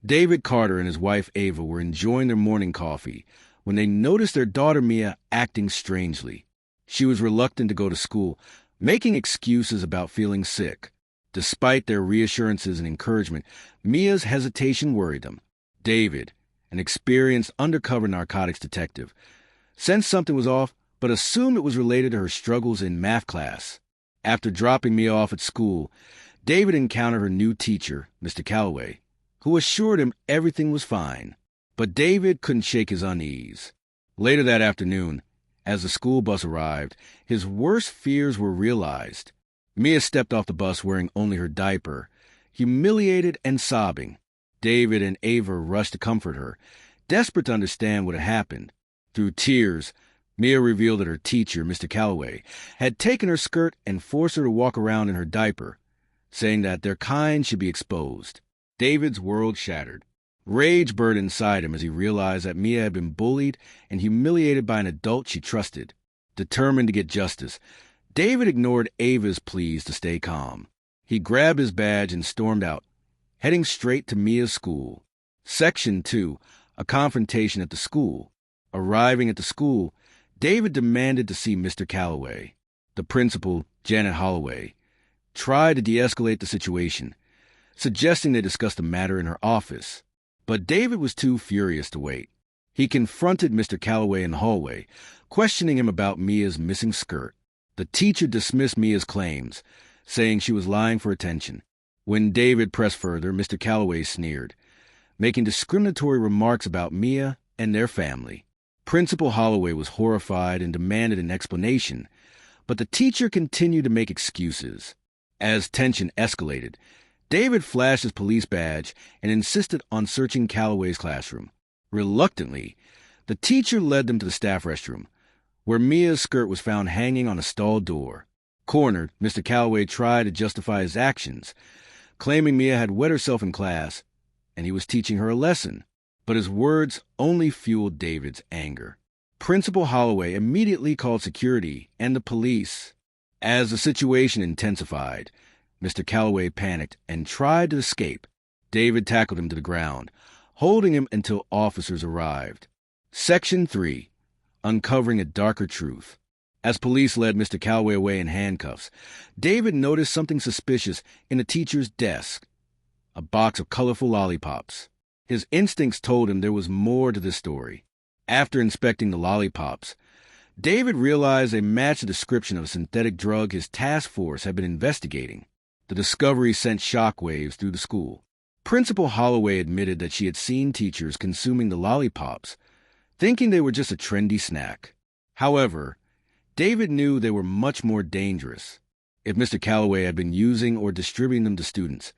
David Carter and his wife Ava were enjoying their morning coffee when they noticed their daughter Mia acting strangely. She was reluctant to go to school, making excuses about feeling sick. Despite their reassurances and encouragement, Mia's hesitation worried them. David, an experienced undercover narcotics detective, sensed something was off but assumed it was related to her struggles in math class. After dropping Mia off at school, David encountered her new teacher, Mr. Callaway, who assured him everything was fine. But David couldn't shake his unease. Later that afternoon, as the school bus arrived, his worst fears were realized. Mia stepped off the bus wearing only her diaper, humiliated and sobbing. David and Ava rushed to comfort her, desperate to understand what had happened. Through tears, Mia revealed that her teacher, Mr. Callaway, had taken her skirt and forced her to walk around in her diaper, saying that their kind should be exposed. David's world shattered. Rage burned inside him as he realized that Mia had been bullied and humiliated by an adult she trusted. Determined to get justice, David ignored Ava's pleas to stay calm. He grabbed his badge and stormed out, heading straight to Mia's school. Section 2, a confrontation at the school. Arriving at the school, David demanded to see Mr. Callaway. The principal, Janet Holloway, tried to de-escalate the situation, suggesting they discuss the matter in her office. But David was too furious to wait. He confronted Mr. Callaway in the hallway, questioning him about Mia's missing skirt. The teacher dismissed Mia's claims, saying she was lying for attention. When David pressed further, Mr. Callaway sneered, making discriminatory remarks about Mia and their family. Principal Holloway was horrified and demanded an explanation, but the teacher continued to make excuses. As tension escalated, David flashed his police badge and insisted on searching Callaway's classroom. Reluctantly, the teacher led them to the staff restroom, where Mia's skirt was found hanging on a stall door. Cornered, Mr. Callaway tried to justify his actions, claiming Mia had wet herself in class and he was teaching her a lesson. But his words only fueled David's anger. Principal Holloway immediately called security and the police. As the situation intensified, Mr. Callaway panicked and tried to escape. David tackled him to the ground, holding him until officers arrived. Section 3. Uncovering a darker truth. As police led Mr. Callaway away in handcuffs, David noticed something suspicious in the teacher's desk. A box of colorful lollipops. His instincts told him there was more to this story. After inspecting the lollipops, David realized they matched the description of a synthetic drug his task force had been investigating. The discovery sent shockwaves through the school. Principal Holloway admitted that she had seen teachers consuming the lollipops, thinking they were just a trendy snack. However, David knew they were much more dangerous. If Mr. Callaway had been using or distributing them to students,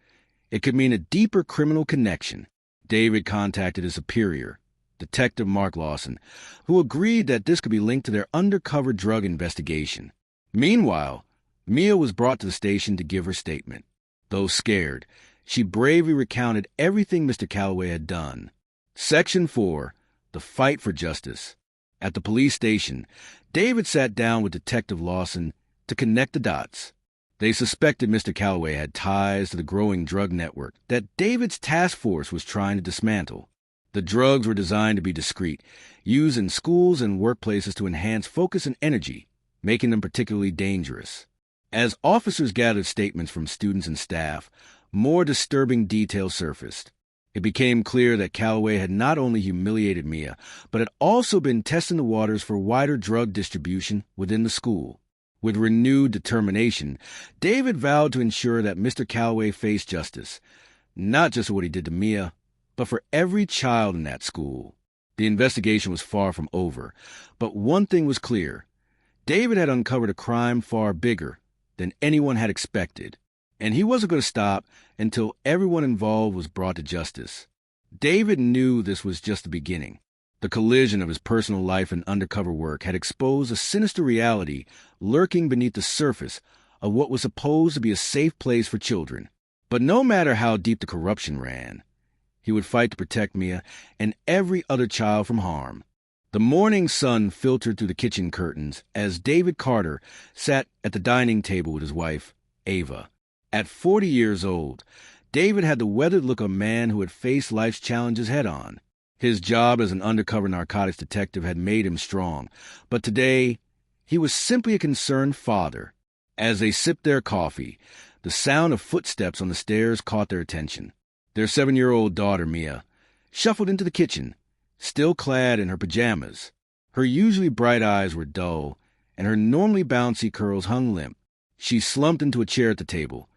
it could mean a deeper criminal connection. David contacted his superior, Detective Mark Lawson, who agreed that this could be linked to their undercover drug investigation. Meanwhile, Mia was brought to the station to give her statement. Though scared, she bravely recounted everything Mr. Callaway had done. Section 4. The Fight for Justice. At the police station, David sat down with Detective Lawson to connect the dots. They suspected Mr. Callaway had ties to the growing drug network that David's task force was trying to dismantle. The drugs were designed to be discreet, used in schools and workplaces to enhance focus and energy, making them particularly dangerous. As officers gathered statements from students and staff, more disturbing details surfaced. It became clear that Callaway had not only humiliated Mia, but had also been testing the waters for wider drug distribution within the school. With renewed determination, David vowed to ensure that Mr. Callaway faced justice, not just for what he did to Mia, but for every child in that school. The investigation was far from over, but one thing was clear. David had uncovered a crime far bigger than anyone had expected, and he wasn't going to stop until everyone involved was brought to justice. David knew this was just the beginning. The collision of his personal life and undercover work had exposed a sinister reality lurking beneath the surface of what was supposed to be a safe place for children. But no matter how deep the corruption ran, he would fight to protect Mia and every other child from harm. The morning sun filtered through the kitchen curtains as David Carter sat at the dining table with his wife, Ava. At 40 years old, David had the weathered look of a man who had faced life's challenges head-on. His job as an undercover narcotics detective had made him strong, but today he was simply a concerned father. As they sipped their coffee, the sound of footsteps on the stairs caught their attention. Their 7-year-old daughter, Mia, shuffled into the kitchen, still clad in her pajamas. Her usually bright eyes were dull, and her normally bouncy curls hung limp. She slumped into a chair at the table,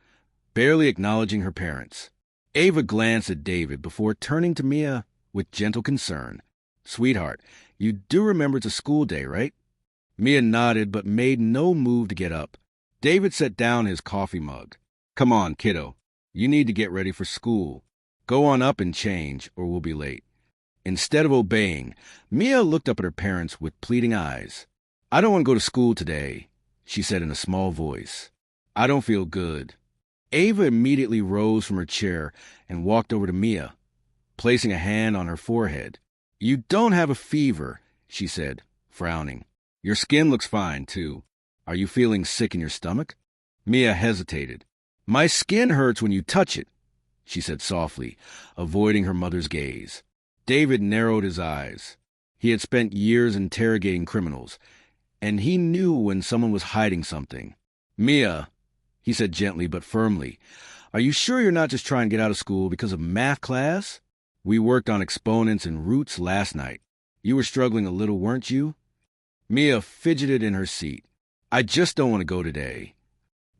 barely acknowledging her parents. Ava glanced at David before turning to Mia with gentle concern. "Sweetheart, you do remember it's a school day, right?" Mia nodded but made no move to get up. David set down his coffee mug. "Come on, kiddo. You need to get ready for school. Go on up and change, or we'll be late." Instead of obeying, Mia looked up at her parents with pleading eyes. "I don't want to go to school today," she said in a small voice. "I don't feel good." Ava immediately rose from her chair and walked over to Mia, placing a hand on her forehead. "You don't have a fever," she said, frowning. "Your skin looks fine, too. Are you feeling sick in your stomach?" Mia hesitated. "My skin hurts when you touch it," she said softly, avoiding her mother's gaze. David narrowed his eyes. He had spent years interrogating criminals, and he knew when someone was hiding something. "Mia," he said gently but firmly, "are you sure you're not just trying to get out of school because of math class? We worked on exponents and roots last night. You were struggling a little, weren't you?" Mia fidgeted in her seat. "I just don't want to go today."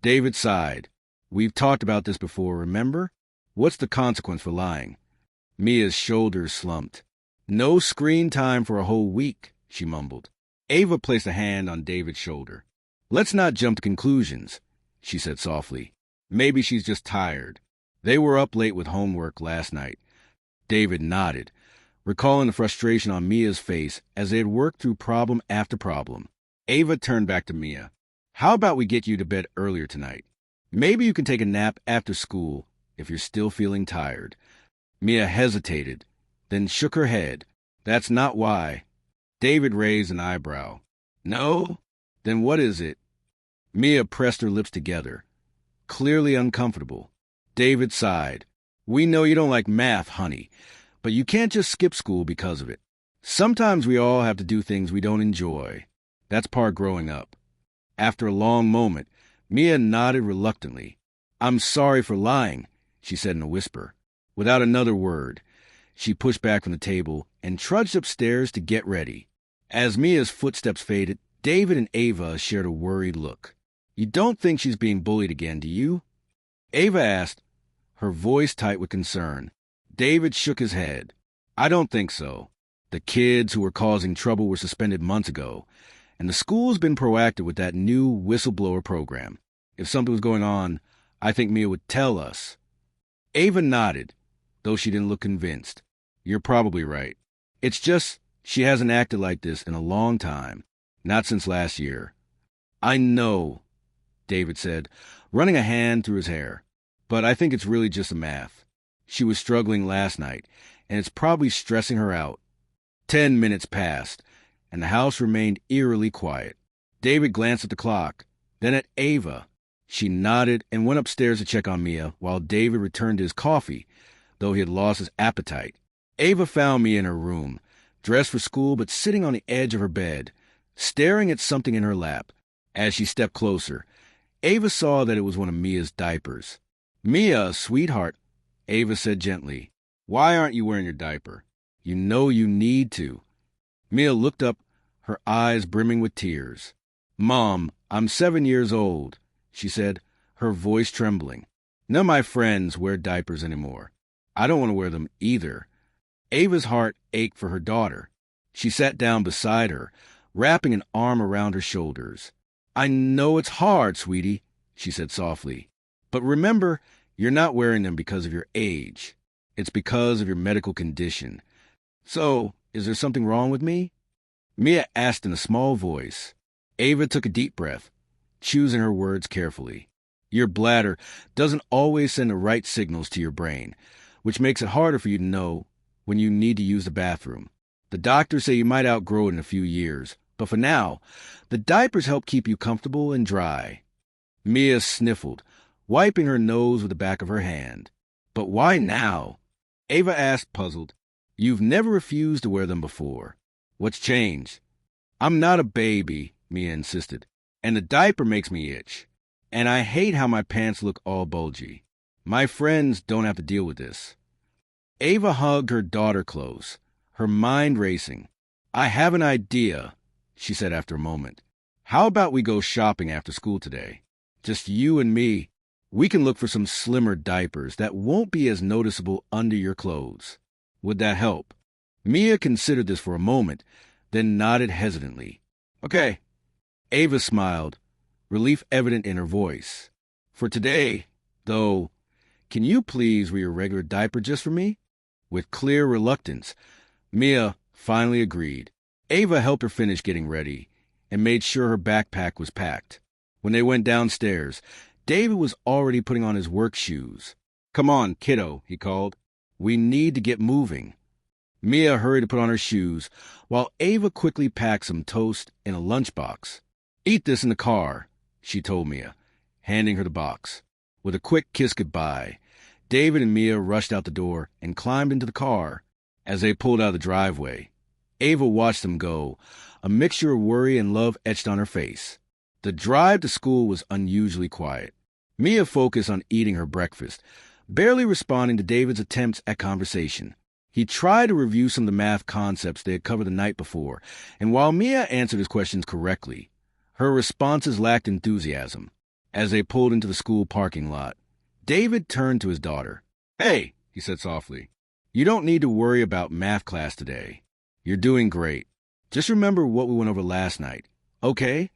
David sighed. "We've talked about this before, remember? What's the consequence for lying?" Mia's shoulders slumped. "No screen time for a whole week," she mumbled. Ava placed a hand on David's shoulder. "Let's not jump to conclusions," she said softly. "Maybe she's just tired. They were up late with homework last night." David nodded, recalling the frustration on Mia's face as they had worked through problem after problem. Ava turned back to Mia. "How about we get you to bed earlier tonight? Maybe you can take a nap after school if you're still feeling tired." Mia hesitated, then shook her head. "That's not why." David raised an eyebrow. "No? Then what is it?" Mia pressed her lips together, clearly uncomfortable. David sighed. "We know you don't like math, honey, but you can't just skip school because of it. Sometimes we all have to do things we don't enjoy. That's part of growing up." After a long moment, Mia nodded reluctantly. "I'm sorry for lying," she said in a whisper. Without another word, she pushed back from the table and trudged upstairs to get ready. As Mia's footsteps faded, David and Ava shared a worried look. "You don't think she's being bullied again, do you?" Ava asked, her voice tight with concern. David shook his head. "I don't think so. The kids who were causing trouble were suspended months ago, and the school's been proactive with that new whistleblower program. If something was going on, I think Mia would tell us." Ava nodded, though she didn't look convinced. "You're probably right. It's just she hasn't acted like this in a long time, not since last year." "I know," David said, running a hand through his hair. "But I think it's really just the math. She was struggling last night, and it's probably stressing her out." 10 minutes passed, and the house remained eerily quiet. David glanced at the clock, then at Ava. She nodded and went upstairs to check on Mia, while David returned to his coffee, though he had lost his appetite. Ava found Mia in her room, dressed for school but sitting on the edge of her bed, staring at something in her lap. As she stepped closer, Ava saw that it was one of Mia's diapers. "Mia, sweetheart," Ava said gently, "why aren't you wearing your diaper? You know you need to." Mia looked up, her eyes brimming with tears. "Mom, I'm 7 years old," she said, her voice trembling. "None of my friends wear diapers anymore. I don't want to wear them either." Ava's heart ached for her daughter. She sat down beside her, wrapping an arm around her shoulders. "I know it's hard, sweetie," she said softly. "But remember, you're not wearing them because of your age. It's because of your medical condition. So, is there something wrong with me?" Mia asked in a small voice. Ava took a deep breath, choosing her words carefully. "Your bladder doesn't always send the right signals to your brain, which makes it harder for you to know when you need to use the bathroom. The doctors say you might outgrow it in a few years, but for now, the diapers help keep you comfortable and dry." Mia sniffled, wiping her nose with the back of her hand. But why now? Ava asked, puzzled. You've never refused to wear them before. What's changed? I'm not a baby, Mia insisted. And the diaper makes me itch. And I hate how my pants look all bulgy. My friends don't have to deal with this. Ava hugged her daughter close, her mind racing. I have an idea, she said after a moment. How about we go shopping after school today? Just you and me. We can look for some slimmer diapers that won't be as noticeable under your clothes. Would that help? Mia considered this for a moment, then nodded hesitantly. Okay. Ava smiled, relief evident in her voice. For today, though, can you please wear your regular diaper just for me? With clear reluctance, Mia finally agreed. Ava helped her finish getting ready and made sure her backpack was packed. When they went downstairs, David was already putting on his work shoes. Come on, kiddo, he called. We need to get moving. Mia hurried to put on her shoes, while Ava quickly packed some toast in a lunchbox. Eat this in the car, she told Mia, handing her the box. With a quick kiss goodbye, David and Mia rushed out the door and climbed into the car. As they pulled out of the driveway, Ava watched them go, a mixture of worry and love etched on her face. The drive to school was unusually quiet. Mia focused on eating her breakfast, barely responding to David's attempts at conversation. He tried to review some of the math concepts they had covered the night before, and while Mia answered his questions correctly, her responses lacked enthusiasm. As they pulled into the school parking lot, David turned to his daughter. Hey, he said softly, you don't need to worry about math class today. You're doing great. Just remember what we went over last night, okay?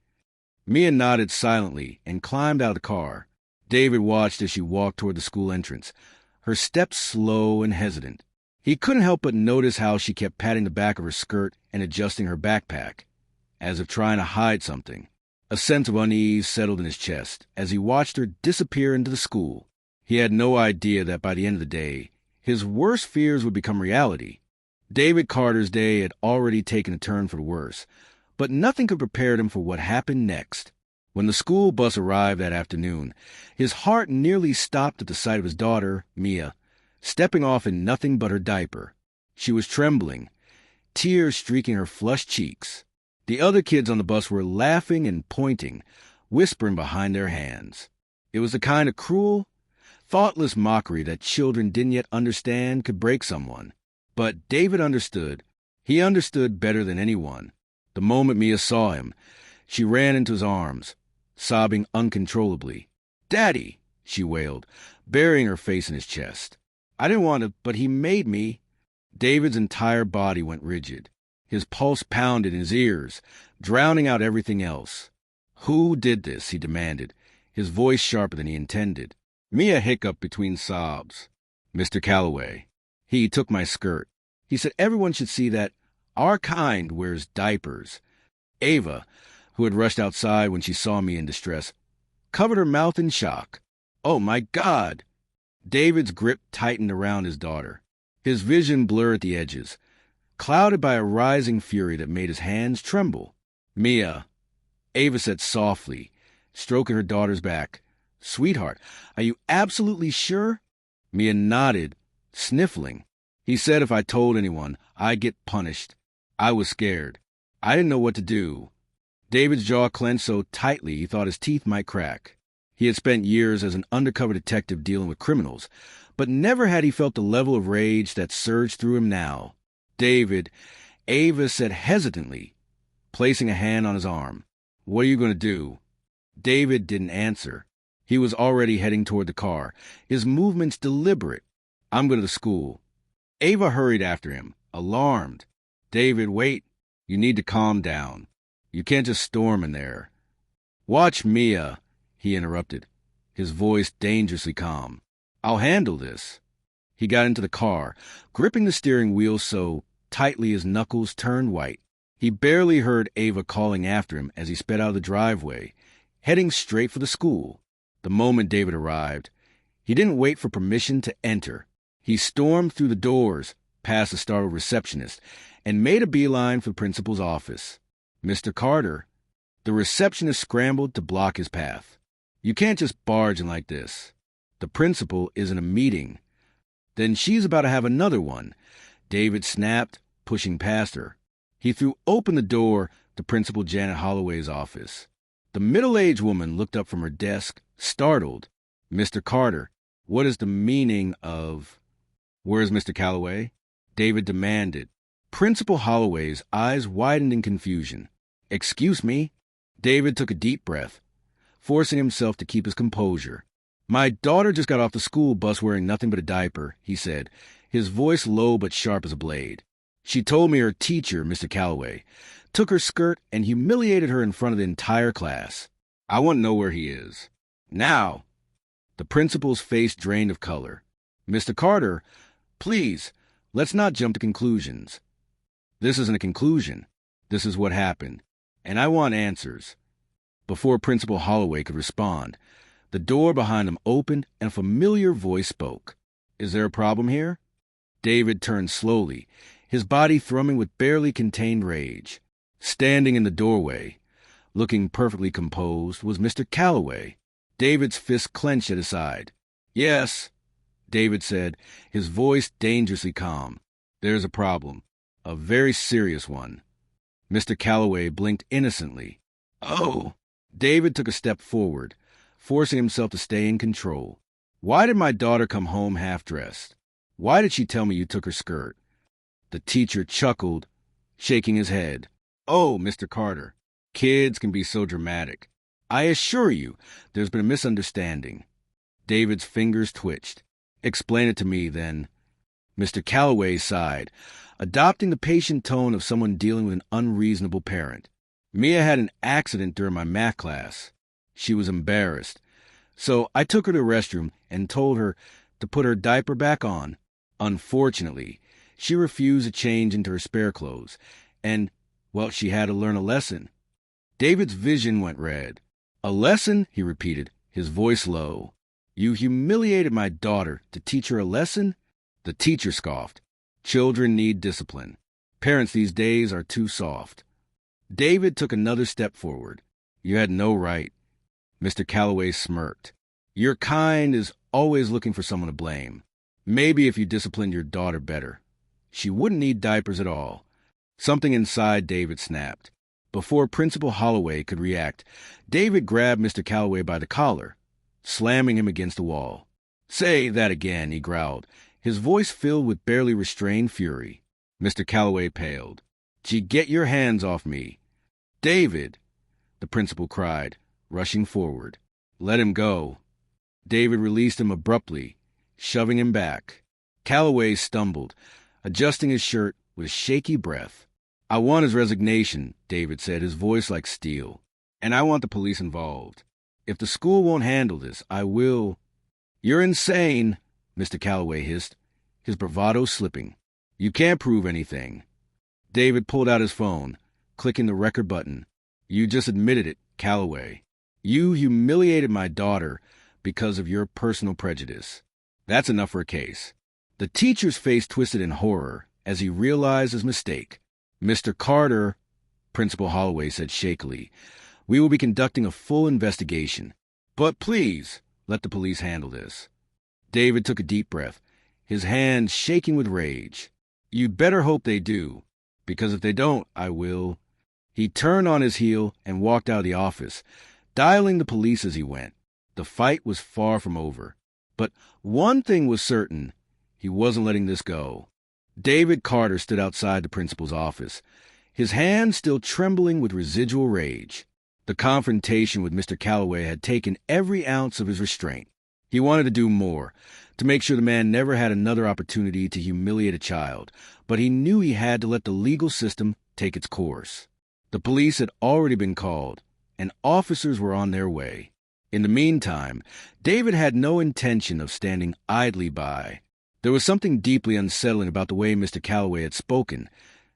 Mia nodded silently and climbed out of the car. David watched as she walked toward the school entrance, her steps slow and hesitant. He couldn't help but notice how she kept patting the back of her skirt and adjusting her backpack, as if trying to hide something. A sense of unease settled in his chest as he watched her disappear into the school. He had no idea that by the end of the day, his worst fears would become reality. David Carter's day had already taken a turn for the worse, but nothing could prepare him for what happened next. When the school bus arrived that afternoon, his heart nearly stopped at the sight of his daughter, Mia, stepping off in nothing but her diaper. She was trembling, tears streaking her flushed cheeks. The other kids on the bus were laughing and pointing, whispering behind their hands. It was the kind of cruel, thoughtless mockery that children didn't yet understand could break someone. But David understood. He understood better than anyone. The moment Mia saw him, she ran into his arms, sobbing uncontrollably. Daddy, she wailed, burying her face in his chest. I didn't want to, but he made me. David's entire body went rigid. His pulse pounded in his ears, drowning out everything else. Who did this? He demanded, his voice sharper than he intended. Mia hiccuped between sobs. Mr. Callaway. He took my skirt. He said everyone should see that our kind wears diapers. Ava, who had rushed outside when she saw me in distress, covered her mouth in shock. Oh, my God! David's grip tightened around his daughter. His vision blurred at the edges, clouded by a rising fury that made his hands tremble. Mia, Ava said softly, stroking her daughter's back. Sweetheart, are you absolutely sure? Mia nodded, sniffling. He said if I told anyone, I'd get punished. I was scared. I didn't know what to do. David's jaw clenched so tightly he thought his teeth might crack. He had spent years as an undercover detective dealing with criminals, but never had he felt the level of rage that surged through him now. David, Ava said hesitantly, placing a hand on his arm. What are you going to do? David didn't answer. He was already heading toward the car, his movements deliberate. I'm going to the school. Ava hurried after him, alarmed. David, wait. You need to calm down. You can't just storm in there. Watch Mia, he interrupted, his voice dangerously calm. I'll handle this. He got into the car, gripping the steering wheel so tightly his knuckles turned white. He barely heard Ava calling after him as he sped out of the driveway, heading straight for the school. The moment David arrived, he didn't wait for permission to enter. He stormed through the doors, past the startled receptionist, and made a beeline for the principal's office. Mr. Carter. The receptionist scrambled to block his path. You can't just barge in like this. The principal is in a meeting. Then she's about to have another one. David snapped, pushing past her. He threw open the door to Principal Janet Holloway's office. The middle-aged woman looked up from her desk, startled. "Mr. Carter, what is the meaning of—" "Where's Mr. Callaway?" David demanded. Principal Holloway's eyes widened in confusion. "Excuse me?" David took a deep breath, forcing himself to keep his composure. "My daughter just got off the school bus wearing nothing but a diaper," he said, his voice low but sharp as a blade. "She told me her teacher, Mr. Callaway, took her skirt and humiliated her in front of the entire class. I want to know where he is. Now!" The principal's face drained of color. "Mr. Carter, please, let's not jump to conclusions. This isn't a conclusion. This is what happened, and I want answers." Before Principal Holloway could respond, the door behind him opened and a familiar voice spoke. "Is there a problem here?" David turned slowly, his body thrumming with barely contained rage. Standing in the doorway, looking perfectly composed, was Mr. Callaway. David's fist clenched at his side. "Yes," David said, his voice dangerously calm. "There's a problem. A very serious one." Mr. Callaway blinked innocently. "Oh!" David took a step forward, forcing himself to stay in control. "Why did my daughter come home half-dressed? Why did she tell me you took her skirt?" The teacher chuckled, shaking his head. "Oh, Mr. Carter, kids can be so dramatic. I assure you, there's been a misunderstanding." David's fingers twitched. "Explain it to me, then." Mr. Callaway sighed, adopting the patient tone of someone dealing with an unreasonable parent. "Mia had an accident during my math class. She was embarrassed. So I took her to the restroom and told her to put her diaper back on. Unfortunately, she refused to change into her spare clothes, and, well, she had to learn a lesson." David's vision went red. "A lesson?" he repeated, his voice low. "You humiliated my daughter to teach her a lesson?" The teacher scoffed. "Children need discipline. Parents these days are too soft." David took another step forward. "You had no right." Mr. Callaway smirked. "Your kind is always looking for someone to blame. Maybe if you disciplined your daughter better, she wouldn't need diapers at all." Something inside David snapped. Before Principal Holloway could react, David grabbed Mr. Callaway by the collar, slamming him against the wall. "Say that again," he growled, his voice filled with barely restrained fury. Mr. Callaway paled. "Get your hands off me." "David!" the principal cried, rushing forward. "Let him go." David released him abruptly, shoving him back. Callaway stumbled, adjusting his shirt with shaky breath. "I want his resignation," David said, his voice like steel. "And I want the police involved. If the school won't handle this, I will—" "You're insane," Mr. Callaway hissed, his bravado slipping. "You can't prove anything." David pulled out his phone, clicking the record button. "You just admitted it, Callaway. You humiliated my daughter because of your personal prejudice. That's enough for a case." The teacher's face twisted in horror as he realized his mistake. "Mr. Carter," Principal Holloway said shakily, "we will be conducting a full investigation. But please, let the police handle this." David took a deep breath, his hands shaking with rage. "You'd better hope they do, because if they don't, I will." He turned on his heel and walked out of the office, dialing the police as he went. The fight was far from over. But one thing was certain, he wasn't letting this go. David Carter stood outside the principal's office, his hands still trembling with residual rage. The confrontation with Mr. Callaway had taken every ounce of his restraint. He wanted to do more, to make sure the man never had another opportunity to humiliate a child, but he knew he had to let the legal system take its course. The police had already been called, and officers were on their way. In the meantime, David had no intention of standing idly by. There was something deeply unsettling about the way Mr. Callaway had spoken,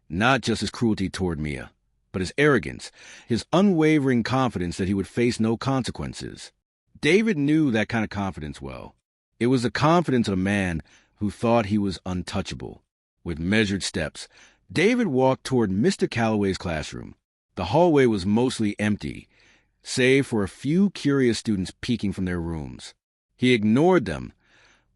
not just his cruelty toward Mia, but his arrogance, his unwavering confidence that he would face no consequences. David knew that kind of confidence well. It was the confidence of a man who thought he was untouchable. With measured steps, David walked toward Mr. Callaway's classroom. The hallway was mostly empty, save for a few curious students peeking from their rooms. He ignored them,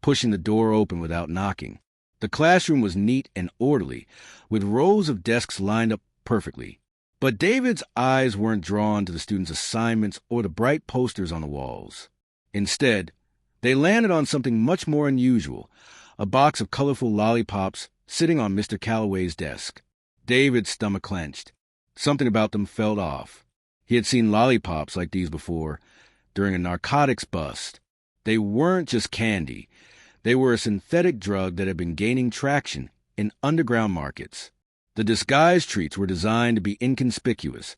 pushing the door open without knocking. The classroom was neat and orderly, with rows of desks lined up perfectly. But David's eyes weren't drawn to the students' assignments or the bright posters on the walls. Instead, they landed on something much more unusual, a box of colorful lollipops sitting on Mr. Callaway's desk. David's stomach clenched. Something about them felt off. He had seen lollipops like these before, during a narcotics bust. They weren't just candy. They were a synthetic drug that had been gaining traction in underground markets. The disguised treats were designed to be inconspicuous,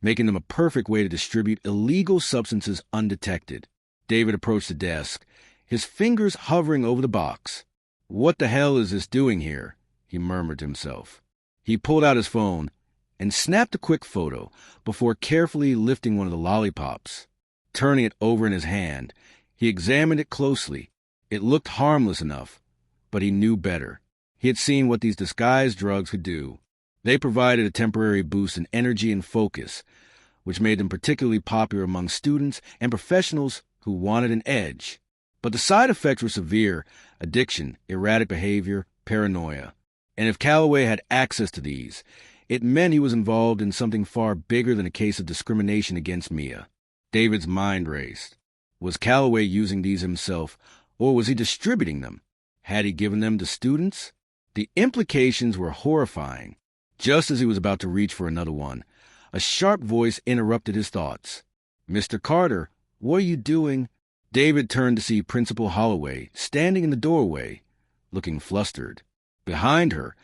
making them a perfect way to distribute illegal substances undetected. David approached the desk, his fingers hovering over the box. "What the hell is this doing here?" he murmured to himself. He pulled out his phone and snapped a quick photo before carefully lifting one of the lollipops. Turning it over in his hand, he examined it closely. It looked harmless enough, but he knew better. He had seen what these disguised drugs could do. They provided a temporary boost in energy and focus, which made them particularly popular among students and professionals who wanted an edge. But the side effects were severe: addiction, erratic behavior, paranoia. And if Callaway had access to these, it meant he was involved in something far bigger than a case of discrimination against Mia. David's mind raced. Was Callaway using these himself, or was he distributing them? Had he given them to students? The implications were horrifying. Just as he was about to reach for another one, a sharp voice interrupted his thoughts. "Mr. Carter, what are you doing?" David turned to see Principal Holloway standing in the doorway, looking flustered. Behind her,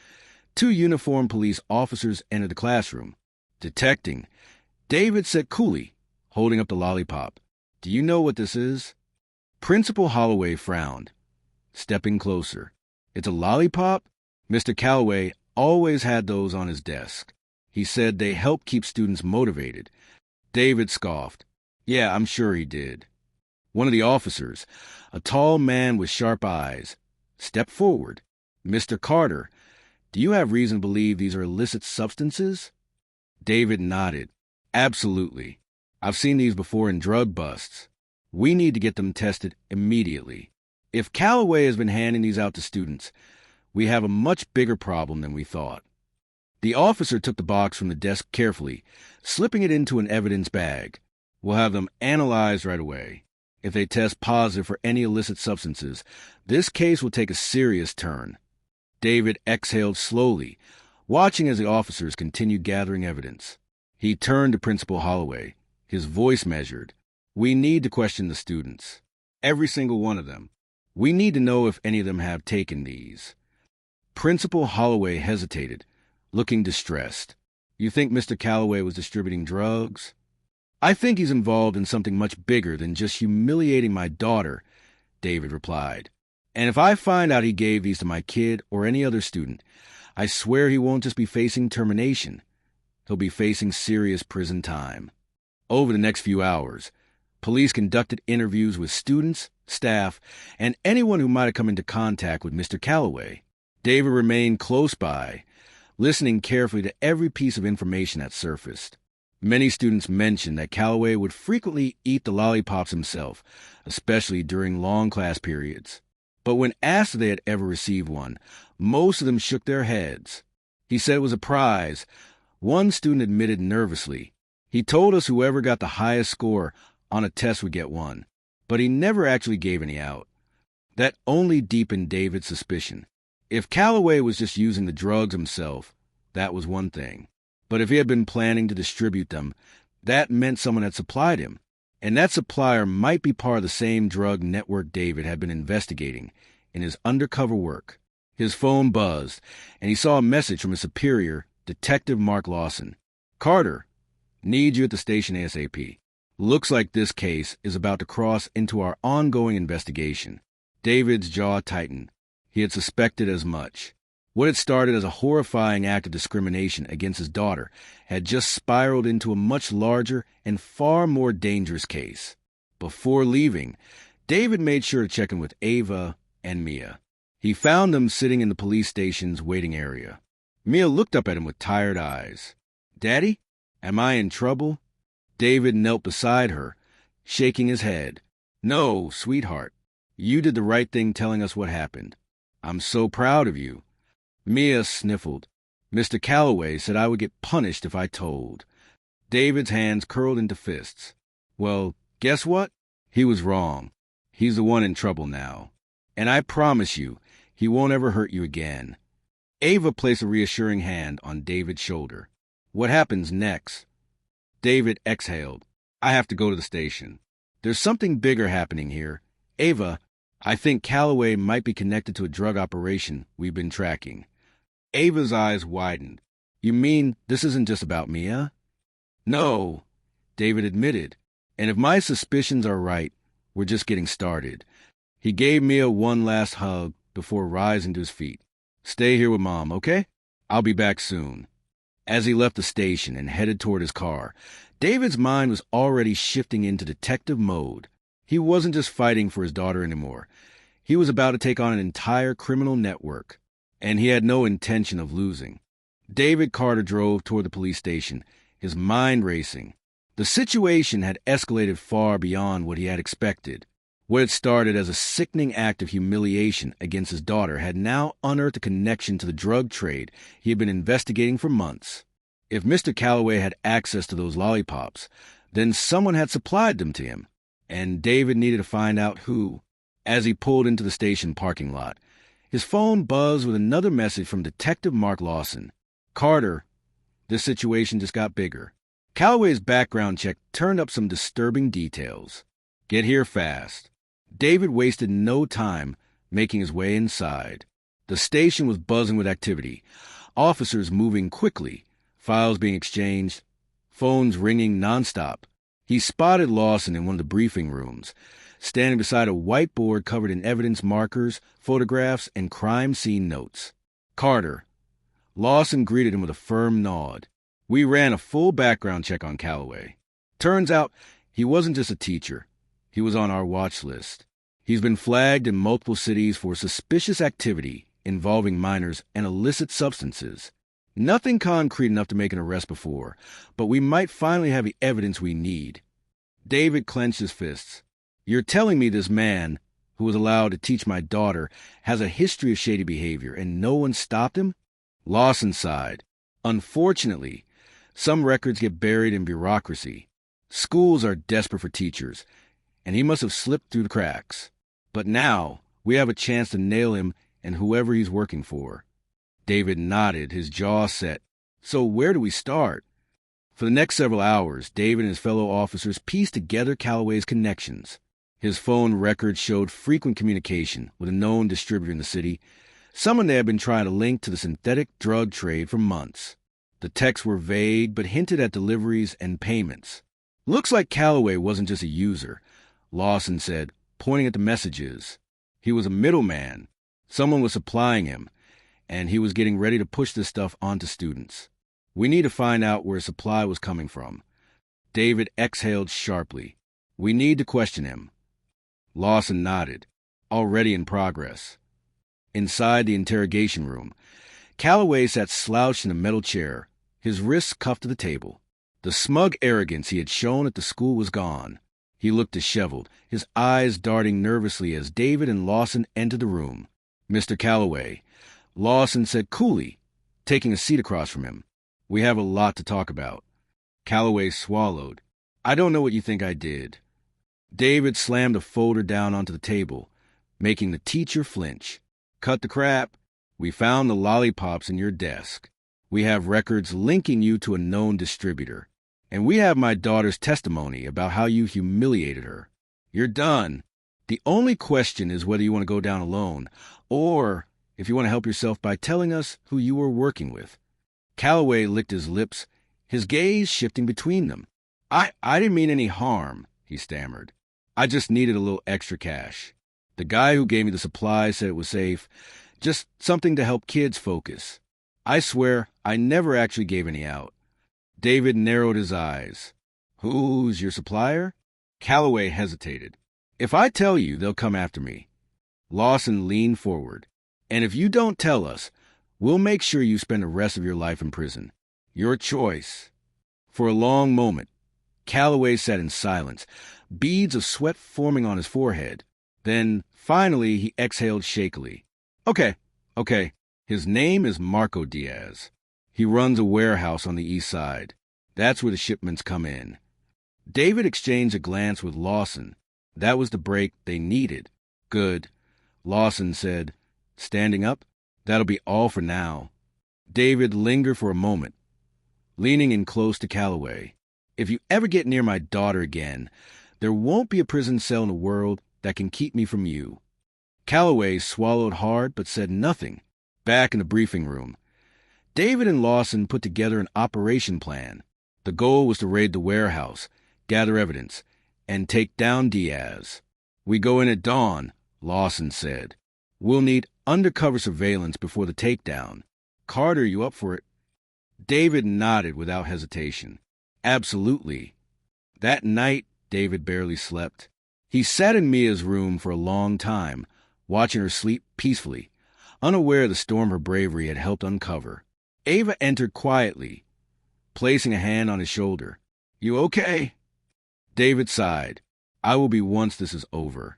2 uniformed police officers entered the classroom. Detecting, David said coolly, holding up the lollipop, "Do you know what this is?" Principal Holloway frowned, stepping closer. "It's a lollipop?" Mr. Callaway always had those on his desk. He said they help keep students motivated. David scoffed. "Yeah, I'm sure he did." One of the officers, a tall man with sharp eyes, stepped forward. "Mr. Carter, do you have reason to believe these are illicit substances?" David nodded. "Absolutely. I've seen these before in drug busts. We need to get them tested immediately. If Callaway has been handing these out to students, we have a much bigger problem than we thought." The officer took the box from the desk carefully, slipping it into an evidence bag. "We'll have them analyzed right away. If they test positive for any illicit substances, this case will take a serious turn." David exhaled slowly, watching as the officers continued gathering evidence. He turned to Principal Holloway, his voice measured. "We need to question the students. Every single one of them. We need to know if any of them have taken these." Principal Holloway hesitated, looking distressed. "You think Mr. Callaway was distributing drugs?" "I think he's involved in something much bigger than just humiliating my daughter," David replied. "And if I find out he gave these to my kid or any other student, I swear he won't just be facing termination. He'll be facing serious prison time." Over the next few hours, police conducted interviews with students, staff, and anyone who might have come into contact with Mr. Callaway. David remained close by, listening carefully to every piece of information that surfaced. Many students mentioned that Callaway would frequently eat the lollipops himself, especially during long class periods. But when asked if they had ever received one, most of them shook their heads. He said it was a prize. One student admitted nervously, "He told us whoever got the highest score on a test would get one, but he never actually gave any out." That only deepened David's suspicion. If Callaway was just using the drugs himself, that was one thing. But if he had been planning to distribute them, that meant someone had supplied him. And that supplier might be part of the same drug network David had been investigating in his undercover work. His phone buzzed, and he saw a message from his superior, Detective Mark Lawson. "Carter, need you at the station ASAP. Looks like this case is about to cross into our ongoing investigation." David's jaw tightened. He had suspected as much. What had started as a horrifying act of discrimination against his daughter had just spiraled into a much larger and far more dangerous case. Before leaving, David made sure to check in with Ava and Mia. He found them sitting in the police station's waiting area. Mia looked up at him with tired eyes. "Daddy, am I in trouble?" David knelt beside her, shaking his head. "No, sweetheart. You did the right thing telling us what happened. I'm so proud of you. Mia sniffled. Mr. Callaway said I would get punished if I told. David's hands curled into fists. Well, guess what? He was wrong. He's the one in trouble now. And I promise you, he won't ever hurt you again. Ava placed a reassuring hand on David's shoulder. What happens next? David exhaled. I have to go to the station. There's something bigger happening here. Ava, I think Callaway might be connected to a drug operation we've been tracking. Ava's eyes widened. You mean this isn't just about Mia? No, David admitted. And if my suspicions are right, we're just getting started. He gave Mia one last hug before rising to his feet. Stay here with Mom, okay? I'll be back soon. As he left the station and headed toward his car, David's mind was already shifting into detective mode. He wasn't just fighting for his daughter anymore. He was about to take on an entire criminal network, and he had no intention of losing. David Carter drove toward the police station, his mind racing. The situation had escalated far beyond what he had expected. What had started as a sickening act of humiliation against his daughter had now unearthed a connection to the drug trade he had been investigating for months. If Mr. Callaway had access to those lollipops, then someone had supplied them to him, and David needed to find out who. As he pulled into the station parking lot, his phone buzzed with another message from Detective Mark Lawson. Carter, this situation just got bigger. Callaway's background check turned up some disturbing details. Get here fast. David wasted no time making his way inside. The station was buzzing with activity, officers moving quickly, files being exchanged, phones ringing nonstop. He spotted Lawson in one of the briefing rooms, standing beside a whiteboard covered in evidence markers, photographs, and crime scene notes. Carter. Lawson greeted him with a firm nod. We ran a full background check on Callaway. Turns out he wasn't just a teacher. He was on our watch list. He's been flagged in multiple cities for suspicious activity involving minors and illicit substances. Nothing concrete enough to make an arrest before, but we might finally have the evidence we need. David clenched his fists. You're telling me this man, who was allowed to teach my daughter, has a history of shady behavior and no one stopped him? Lawson sighed. Unfortunately, some records get buried in bureaucracy. Schools are desperate for teachers, and he must have slipped through the cracks. But now, we have a chance to nail him and whoever he's working for. David nodded, his jaw set. So where do we start? For the next several hours, David and his fellow officers pieced together Callaway's connections. His phone records showed frequent communication with a known distributor in the city, someone they had been trying to link to the synthetic drug trade for months. The texts were vague, but hinted at deliveries and payments. Looks like Callaway wasn't just a user, Lawson said, pointing at the messages. He was a middleman. Someone was supplying him, and he was getting ready to push this stuff onto students. We need to find out where his supply was coming from. David exhaled sharply. We need to question him. Lawson nodded. Already in progress. Inside the interrogation room, Callaway sat slouched in a metal chair, his wrists cuffed to the table. The smug arrogance he had shown at the school was gone. He looked disheveled, his eyes darting nervously as David and Lawson entered the room. Mr. Callaway, Lawson said coolly, taking a seat across from him. We have a lot to talk about. Callaway swallowed. I don't know what you think I did. David slammed a folder down onto the table, making the teacher flinch. Cut the crap. We found the lollipops in your desk. We have records linking you to a known distributor. And we have my daughter's testimony about how you humiliated her. You're done. The only question is whether you want to go down alone, or if you want to help yourself by telling us who you were working with. Callaway licked his lips, his gaze shifting between them. I didn't mean any harm, he stammered. I just needed a little extra cash. The guy who gave me the supplies said it was safe, just something to help kids focus. I swear I never actually gave any out. David narrowed his eyes. Who's your supplier? Callaway hesitated. If I tell you, they'll come after me. Lawson leaned forward. And if you don't tell us, we'll make sure you spend the rest of your life in prison. Your choice. For a long moment, Callaway sat in silence, beads of sweat forming on his forehead. Then, finally, he exhaled shakily. Okay. His name is Marco Diaz. He runs a warehouse on the east side. That's where the shipments come in. David exchanged a glance with Lawson. That was the break they needed. Good. Lawson said, standing up, that'll be all for now. David lingered for a moment, leaning in close to Callaway. If you ever get near my daughter again, there won't be a prison cell in the world that can keep me from you. Callaway swallowed hard but said nothing. Back in the briefing room, David and Lawson put together an operation plan. The goal was to raid the warehouse, gather evidence, and take down Diaz. We go in at dawn, Lawson said. We'll need undercover surveillance before the takedown. Carter, you up for it? David nodded without hesitation. Absolutely. That night, David barely slept. He sat in Mia's room for a long time, watching her sleep peacefully, unaware of the storm her bravery had helped uncover. Ava entered quietly, placing a hand on his shoulder. You okay? David sighed. I will be once this is over.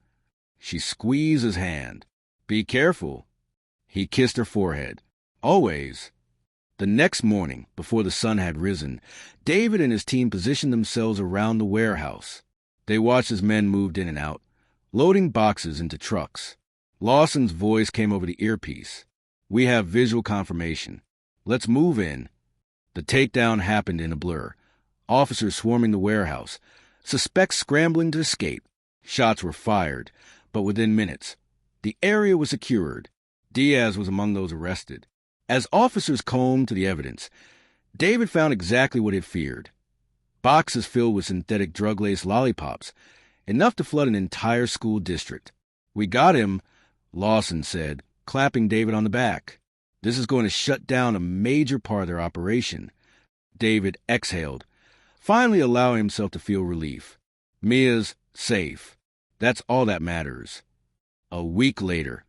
She squeezed his hand. Be careful. He kissed her forehead. Always. The next morning, before the sun had risen, David and his team positioned themselves around the warehouse. They watched as men moved in and out, loading boxes into trucks. Lawson's voice came over the earpiece. We have visual confirmation. Let's move in. The takedown happened in a blur. Officers swarming the warehouse. Suspects scrambling to escape. Shots were fired, but within minutes, the area was secured. Diaz was among those arrested. As officers combed to the evidence, David found exactly what he feared. Boxes filled with synthetic drug-laced lollipops, enough to flood an entire school district. We got him, Lawson said, clapping David on the back. This is going to shut down a major part of their operation. David exhaled, finally allowing himself to feel relief. Mia's safe. That's all that matters. A week later,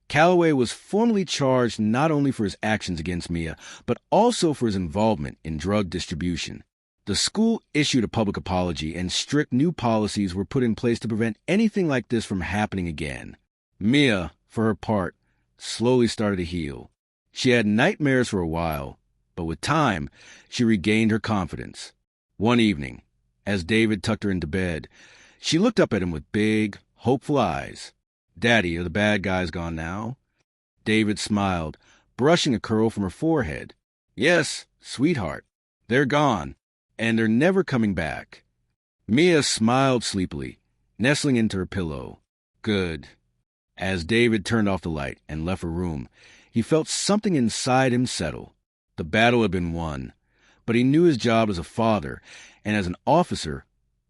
Callaway was formally charged not only for his actions against Mia, but also for his involvement in drug distribution. The school issued a public apology, and strict new policies were put in place to prevent anything like this from happening again. Mia, for her part, slowly started to heal. She had nightmares for a while, but with time, she regained her confidence. One evening, as David tucked her into bed, she looked up at him with big, hopeful eyes. Daddy, are the bad guys gone now? David smiled, brushing a curl from her forehead. Yes, sweetheart, they're gone, and they're never coming back. Mia smiled sleepily, nestling into her pillow. Good. As David turned off the light and left her room, he felt something inside him settle. The battle had been won, but he knew his job as a father and as an officer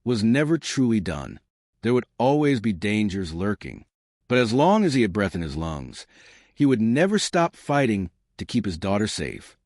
was never truly done. There would always be dangers lurking. But as long as he had breath in his lungs, he would never stop fighting to keep his daughter safe.